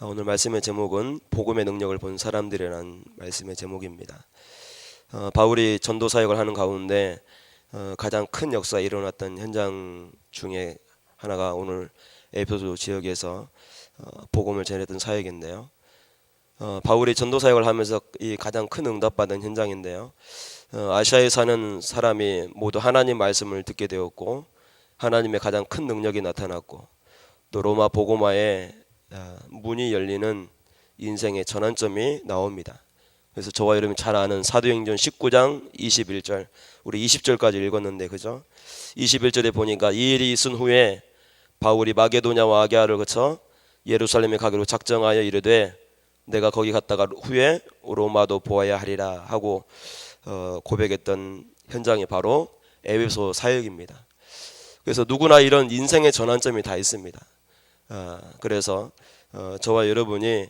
오늘 말씀의 제목은 복음의 능력을 본 사람들이라는 말씀의 제목입니다. 바울이 전도 사역을 하는 가운데 가장 큰 역사가 일어났던 현장 중에 하나가 오늘 에베소 지역에서 복음을 전했던 사역인데요. 바울이 전도 사역을 하면서 이 가장 큰 응답받은 현장인데요. 아시아에 사는 사람이 모두 하나님 말씀을 듣게 되었고 하나님의 가장 큰 능력이 나타났고 또 로마 복음화에 문이 열리는 인생의 전환점이 나옵니다. 그래서 저와 여러분이 잘 아는 사도행전 19장 21절, 우리 20절까지 읽었는데 그죠? 21절에 보니까 이 일이 있은 후에 바울이 마게도냐와 아게아를 거쳐 예루살렘에 가기로 작정하여 이르되 내가 거기 갔다가 후에 로마도 보아야 하리라 하고 고백했던 현장이 바로 에베소 사역입니다. 그래서 누구나 이런 인생의 전환점이 다 있습니다. 그래서 저와 여러분이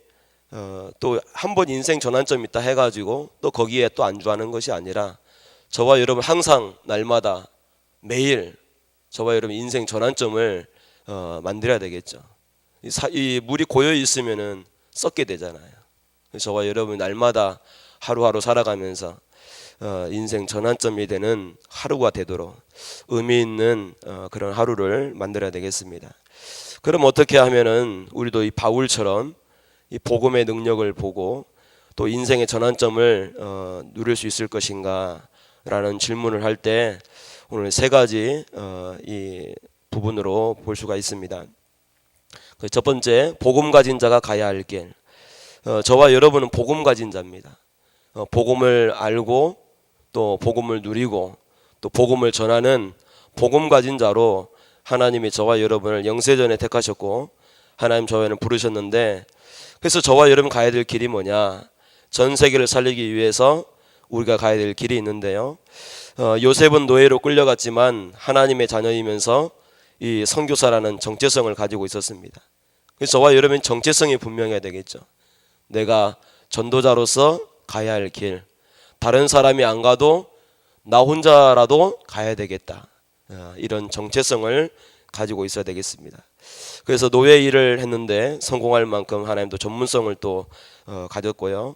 또 한 번 인생 전환점 있다 해가지고 또 거기에 또 안주하는 것이 아니라 저와 여러분 항상 날마다 매일 저와 여러분 인생 전환점을 만들어야 되겠죠. 이 물이 고여 있으면은 썩게 되잖아요. 저와 여러분 날마다 하루하루 살아가면서 인생 전환점이 되는 하루가 되도록 의미 있는 그런 하루를 만들어야 되겠습니다. 그럼 어떻게 하면은 우리도 이 바울처럼 이 복음의 능력을 보고 또 인생의 전환점을 누릴 수 있을 것인가 라는 질문을 할 때 오늘 세 가지 이 부분으로 볼 수가 있습니다. 첫 번째, 복음 가진 자가 가야 할 길. 저와 여러분은 복음 가진 자입니다. 복음을 알고 또 복음을 누리고 또 복음을 전하는 복음 가진 자로 하나님이 저와 여러분을 영세전에 택하셨고 하나님 저와는 부르셨는데, 그래서 저와 여러분 가야 될 길이 뭐냐? 전 세계를 살리기 위해서 우리가 가야 될 길이 있는데요. 요셉은 노예로 끌려갔지만 하나님의 자녀이면서 이 선교사라는 정체성을 가지고 있었습니다. 그래서 저와 여러분 정체성이 분명해야 되겠죠. 내가 전도자로서 가야 할 길, 다른 사람이 안 가도 나 혼자라도 가야 되겠다. 이런 정체성을 가지고 있어야 되겠습니다. 그래서 노예 일을 했는데 성공할 만큼 하나님도 전문성을 또 가졌고요.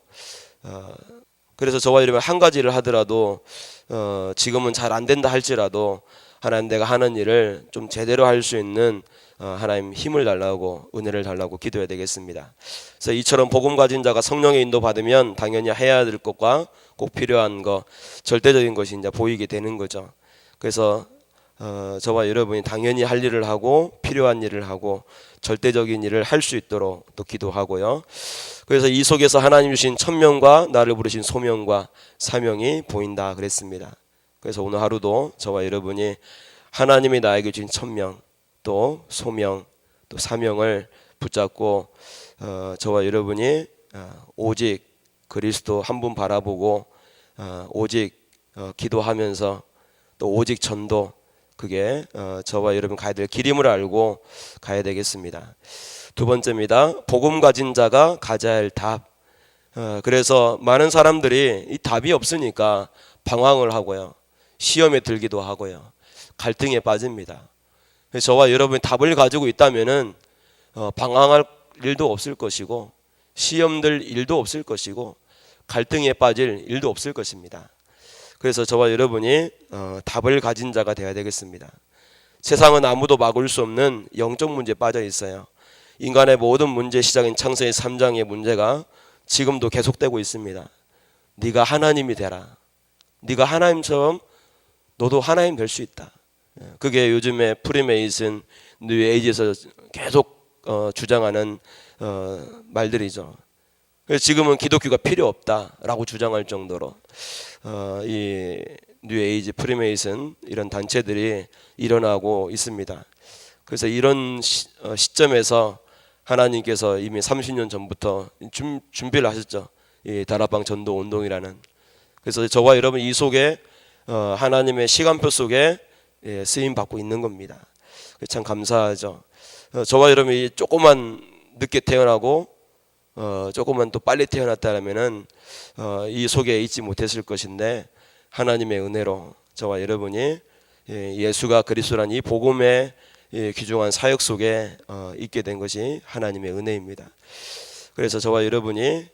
그래서 저와 여러분 한 가지를 하더라도 지금은 잘 안 된다 할지라도 하나님 내가 하는 일을 좀 제대로 할 수 있는 하나님 힘을 달라고 은혜를 달라고 기도해야 되겠습니다. 그래서 이처럼 복음 가진 자가 성령의 인도 받으면 당연히 해야 될 것과 꼭 필요한 것, 절대적인 것이 이제 보이게 되는 거죠. 그래서 저와 여러분이 당연히 할 일을 하고 필요한 일을 하고 절대적인 일을 할 수 있도록 또 기도하고요. 그래서 이 속에서 하나님 주신 천명과 나를 부르신 소명과 사명이 보인다 그랬습니다. 그래서 오늘 하루도 저와 여러분이 하나님이 나에게 주신 천명 또 소명 또 사명을 붙잡고 저와 여러분이 오직 그리스도 한 분 바라보고 오직 기도하면서 또 오직 전도, 그게 저와 여러분 가야 될 길임을 알고 가야 되겠습니다. 두 번째입니다. 복음 가진 자가 가져야 할 답. 그래서 많은 사람들이 이 답이 없으니까 방황을 하고요, 시험에 들기도 하고요, 갈등에 빠집니다. 저와 여러분이 답을 가지고 있다면은 방황할 일도 없을 것이고 시험들 일도 없을 것이고 갈등에 빠질 일도 없을 것입니다. 그래서 저와 여러분이 답을 가진 자가 되어야 되겠습니다. 세상은 아무도 막을 수 없는 영적 문제에 빠져 있어요. 인간의 모든 문제 시작인 창세기 3장의 문제가 지금도 계속되고 있습니다. 네가 하나님이 되라. 네가 하나님처럼 너도 하나님 될 수 있다. 그게 요즘에 프리메이슨, 뉴 에이지에서 계속 주장하는 말들이죠. 그래서 지금은 기독교가 필요 없다라고 주장할 정도로 이 뉴 에이지, 프리메이슨 이런 단체들이 일어나고 있습니다. 그래서 이런 시점에서 하나님께서 이미 30년 전부터 준비를 하셨죠. 이 다락방 전도 운동이라는. 그래서 저와 여러분 이 속에 하나님의 시간표 속에 쓰임 받고 있는 겁니다. 참 감사하죠. 저와 여러분이 조금만 늦게 태어나고 조금만 또 빨리 태어났다면은 이 속에 있지 못했을 것인데 하나님의 은혜로 저와 여러분이 예수가 그리스도란 이 복음의 귀중한 사역 속에 있게 된 것이 하나님의 은혜입니다. 그래서 저와 여러분이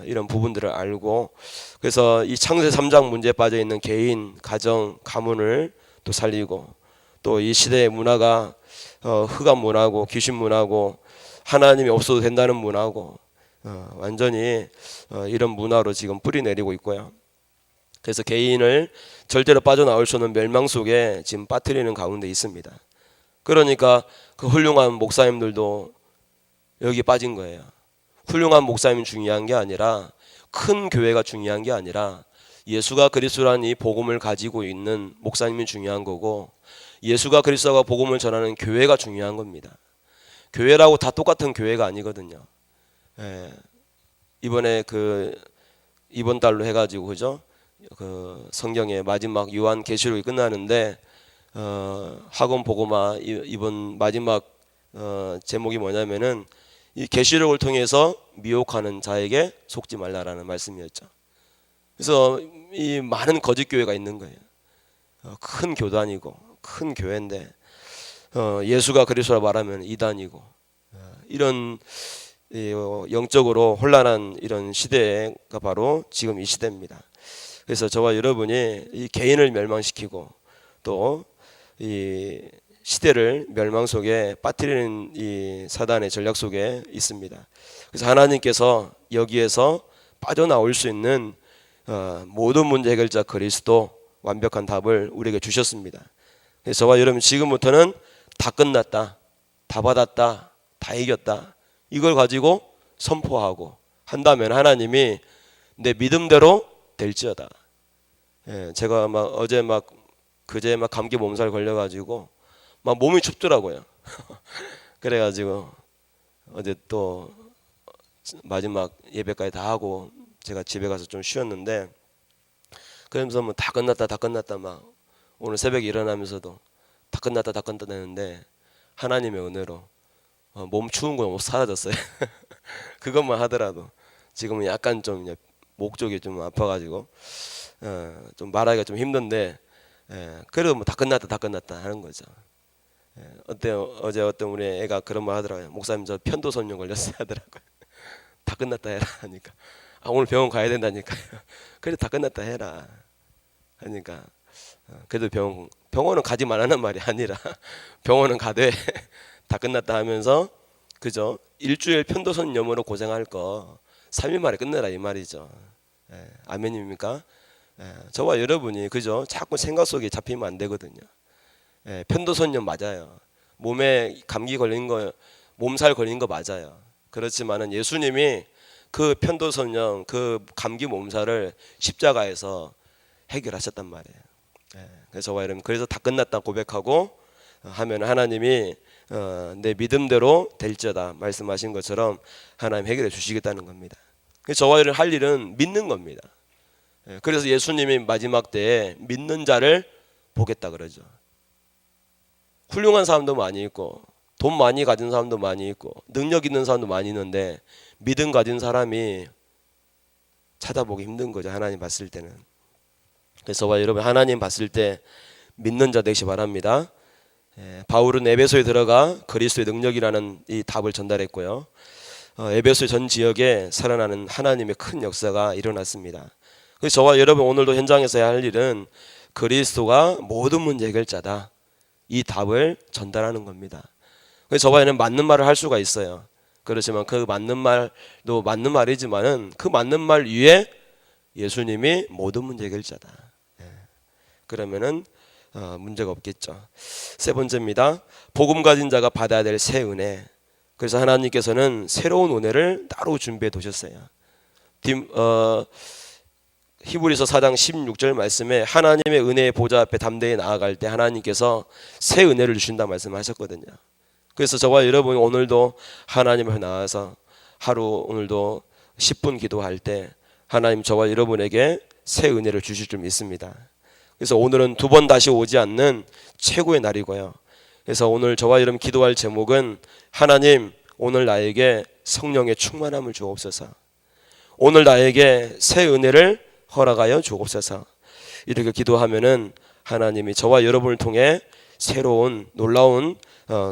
이런 부분들을 알고, 그래서 이 창세 3장 문제에 빠져 있는 개인, 가정, 가문을 또 살리고, 또 이 시대의 문화가 흑암 문화고 귀신 문화고 하나님이 없어도 된다는 문화고 완전히 이런 문화로 지금 뿌리 내리고 있고요. 그래서 개인을 절대로 빠져나올 수 없는 멸망 속에 지금 빠뜨리는 가운데 있습니다. 그러니까 그 훌륭한 목사님들도 여기 빠진 거예요. 훌륭한 목사님이 중요한 게 아니라, 큰 교회가 중요한 게 아니라, 예수가 그리스도라는 이 복음을 가지고 있는 목사님이 중요한 거고, 예수가 그리스도가 복음을 전하는 교회가 중요한 겁니다. 교회라고 다 똑같은 교회가 아니거든요. 이번에 이번 달로 해가지고 그죠? 그 성경의 마지막 요한 계시록이 끝나는데 학원 보고마 이번 마지막 제목이 뭐냐면은 이 계시록을 통해서 미혹하는 자에게 속지 말라라는 말씀이었죠. 그래서 이 많은 거짓 교회가 있는 거예요. 큰 교단이고 큰 교회인데 예수가 그리스도라 말하면 이단이고, 이런 영적으로 혼란한 이런 시대가 바로 지금 이 시대입니다. 그래서 저와 여러분이 이 개인을 멸망시키고 또 이 시대를 멸망 속에 빠뜨리는 이 사단의 전략 속에 있습니다. 그래서 하나님께서 여기에서 빠져나올 수 있는 모든 문제 해결자 그리스도, 완벽한 답을 우리에게 주셨습니다. 그래서 저와 여러분 지금부터는 다 끝났다, 다 받았다, 다 이겼다, 이걸 가지고 선포하고 한다면 하나님이 내 믿음대로 될지어다. 제가 어제 그제 감기 몸살 걸려가지고 몸이 춥더라고요. 그래가지고 어제 또 마지막 예배까지 다 하고 제가 집에 가서 좀 쉬었는데, 그러면서 다 끝났다 다 끝났다 오늘 새벽에 일어나면서도 다 끝났다 다 끝났다 했는데, 하나님의 은혜로 몸 추운 건 사라졌어요. 그것만 하더라도 지금은 약간 좀 목 쪽이 좀 아파가지고 좀 말하기가 좀 힘든데, 그래도 다 끝났다 다 끝났다 하는 거죠. 어때요? 어제 어떤 우리 애가 그런 말 하더라고요. 목사님 저 편도선염 걸렸어요 하더라고요. 다 끝났다 해라 하니까, 오늘 병원 가야 된다니까요. 그래 다 끝났다 해라 하니까, 그래도 병원은 가지 말라는 말이 아니라 병원은 가되 다 끝났다 하면서, 그죠? 일주일 편도선염으로 고생할 거 3일 만에 끝내라 이 말이죠. 아멘입니까? 저와 여러분이 그죠? 자꾸 생각 속에 잡히면 안 되거든요. 편도선염 맞아요. 몸에 감기 걸린 거, 몸살 걸린 거 맞아요. 그렇지만은 예수님이 그 편도선염, 그 감기 몸살을 십자가에서 해결하셨단 말이에요. 그래서 저와 여러분, 그래서 다 끝났다 고백하고 하면 하나님이 내 믿음대로 될지어다 말씀하신 것처럼 하나님 해결해 주시겠다는 겁니다. 그래서 저와 여러분 할 일은 믿는 겁니다. 그래서 예수님이 마지막 때에 믿는 자를 보겠다 그러죠. 훌륭한 사람도 많이 있고 돈 많이 가진 사람도 많이 있고 능력 있는 사람도 많이 있는데, 믿음 가진 사람이 찾아보기 힘든 거죠, 하나님 봤을 때는. 그래서 저와 여러분 하나님 봤을 때 믿는 자 되시 바랍니다. 바울은 에베소에 들어가 그리스도의 능력이라는 이 답을 전달했고요. 에베소 전 지역에 살아나는 하나님의 큰 역사가 일어났습니다. 그래서 저와 여러분 오늘도 현장에서 해야 할 일은 그리스도가 모든 문제 해결자다, 이 답을 전달하는 겁니다. 그래서 저와 여러분 맞는 말을 할 수가 있어요. 그렇지만 그 맞는 말도 맞는 말이지만은 그 맞는 말 위에 예수님이 모든 문제 해결자다. 그러면은 문제가 없겠죠. 세 번째입니다. 복음 가진 자가 받아야 될 새 은혜. 그래서 하나님께서는 새로운 은혜를 따로 준비해 두셨어요. 히브리서 4장 16절 말씀에 하나님의 은혜의 보좌 앞에 담대히 나아갈 때 하나님께서 새 은혜를 주신다 말씀하셨거든요. 그래서 저와 여러분이 오늘도 하나님 앞에 나와서 하루 오늘도 10분 기도할 때 하나님 저와 여러분에게 새 은혜를 주실 줄 믿습니다. 그래서 오늘은 두 번 다시 오지 않는 최고의 날이고요. 그래서 오늘 저와 여러분 기도할 제목은, 하나님 오늘 나에게 성령의 충만함을 주옵소서, 오늘 나에게 새 은혜를 허락하여 주옵소서. 이렇게 기도하면은 하나님이 저와 여러분을 통해 새로운 놀라운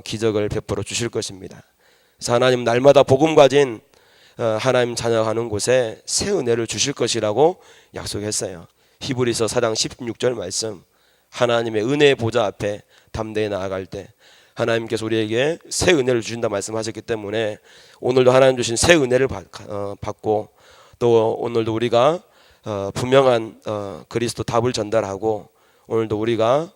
기적을 베풀어 주실 것입니다. 그래서 하나님 날마다 복음 가진 하나님 자녀하는 곳에 새 은혜를 주실 것이라고 약속했어요. 히브리서 4장 16절 말씀, 하나님의 은혜의 보좌 앞에 담대히 나아갈 때 하나님께서 우리에게 새 은혜를 주신다 말씀하셨기 때문에 오늘도 하나님 주신 새 은혜를 받고 또 오늘도 우리가 분명한 그리스도 답을 전달하고 오늘도 우리가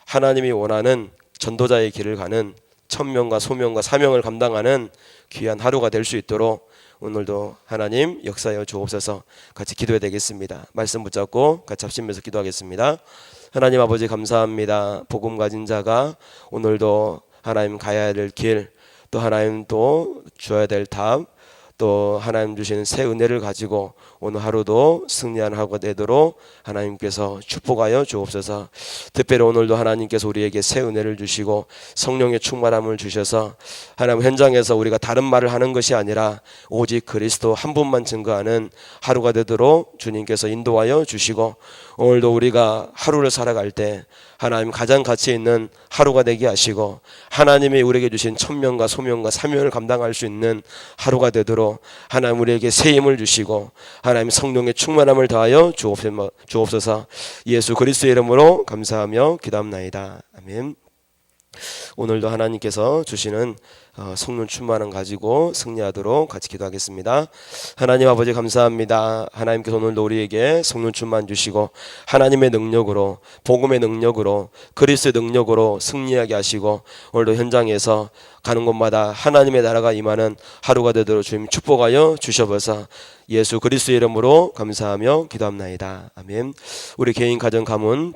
하나님이 원하는 전도자의 길을 가는 천명과 소명과 사명을 감당하는 귀한 하루가 될 수 있도록 오늘도 하나님 역사하여 주옵소서. 같이 기도해야 되겠습니다. 말씀 붙잡고 같이 합심해서 기도하겠습니다. 하나님 아버지 감사합니다. 복음 가진 자가 오늘도 하나님 가야 될 길, 또 하나님 또 주어야 될 답, 또 하나님 주시는 새 은혜를 가지고 오늘 하루도 승리하는 하루가 되도록 하나님께서 축복하여 주옵소서. 특별히 오늘도 하나님께서 우리에게 새 은혜를 주시고 성령의 충만함을 주셔서 하나님 현장에서 우리가 다른 말을 하는 것이 아니라 오직 그리스도 한 분만 증거하는 하루가 되도록 주님께서 인도하여 주시고 오늘도 우리가 하루를 살아갈 때 하나님 가장 가치 있는 하루가 되게 하시고 하나님이 우리에게 주신 천명과 소명과 사명을 감당할 수 있는 하루가 되도록 하나님 우리에게 새 힘을 주시고 하나님 성령의 충만함을 더하여 주옵소서. 예수 그리스도의 이름으로 감사하며 기도합나이다. 아멘. 오늘도 하나님께서 주시는 성령 충만함 가지고 승리하도록 같이 기도하겠습니다. 하나님 아버지 감사합니다. 하나님께서 오늘도 우리에게 성령 충만 주시고 하나님의 능력으로 복음의 능력으로 그리스도의 능력으로 승리하게 하시고 오늘도 현장에서 가는 곳마다 하나님의 나라가 임하는 하루가 되도록 주님 축복하여 주셔서 예수 그리스도의 이름으로 감사하며 기도합나이다. 아멘. 우리 개인 가정 가문